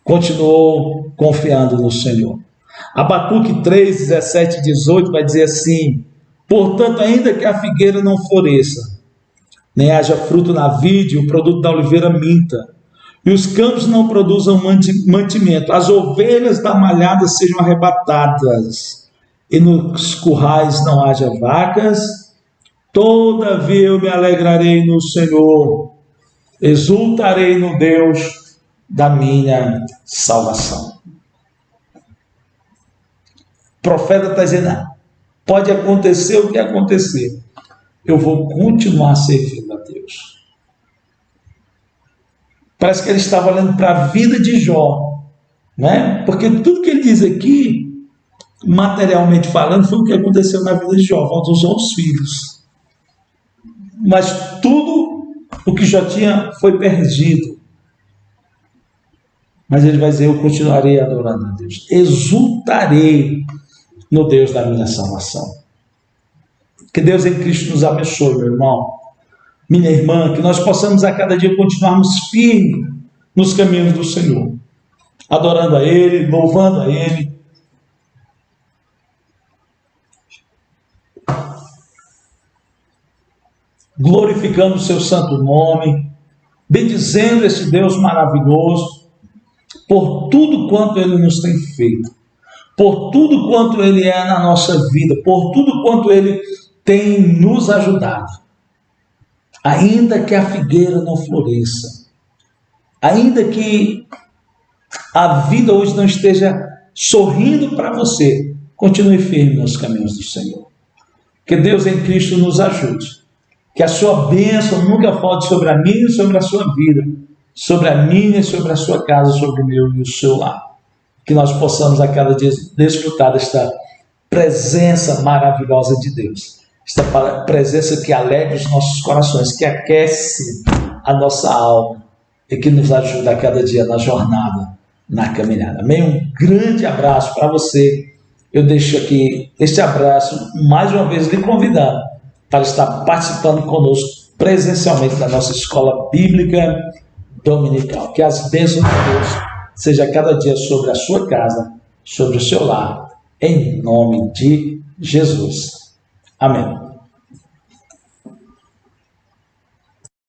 continuou confiando no Senhor. Abacuque 3, 17 e 18 vai dizer assim: portanto, ainda que a figueira não floresça, nem haja fruto na vide, o produto da oliveira minta, e os campos não produzam mantimento, as ovelhas da malhada sejam arrebatadas, e nos currais não haja vacas, todavia eu me alegrarei no Senhor, exultarei no Deus da minha salvação. O profeta está dizendo: pode acontecer o que acontecer, eu vou continuar servindo a Deus. Parece que ele estava olhando para a vida de Jó, né? Porque tudo que ele diz aqui, materialmente falando, foi o que aconteceu na vida de Jó, faltou os filhos. Mas tudo o que Jó tinha foi perdido. Mas ele vai dizer: eu continuarei adorando a Deus, exultarei no Deus da minha salvação. Que Deus em Cristo nos abençoe, meu irmão, minha irmã, que nós possamos a cada dia continuarmos firmes nos caminhos do Senhor, adorando a Ele, louvando a Ele, glorificando o seu santo nome, bendizendo esse Deus maravilhoso por tudo quanto Ele nos tem feito, por tudo quanto Ele é na nossa vida, por tudo quanto Ele tem nos ajudado. Ainda que a figueira não floresça, ainda que a vida hoje não esteja sorrindo para você, continue firme nos caminhos do Senhor. Que Deus em Cristo nos ajude. Que a sua bênção nunca falte sobre a minha e sobre a sua vida, sobre a minha e sobre a sua casa, sobre o meu e o seu lar. Que nós possamos a cada dia desfrutar desta presença maravilhosa de Deus. Esta presença que alegra os nossos corações, que aquece a nossa alma e que nos ajuda a cada dia na jornada, na caminhada. Amém? Um grande abraço para você. Eu deixo aqui este abraço, mais uma vez lhe convidando para estar participando conosco presencialmente da nossa escola bíblica dominical. Que as bênçãos de Deus sejam cada dia sobre a sua casa, sobre o seu lar, em nome de Jesus. Amém.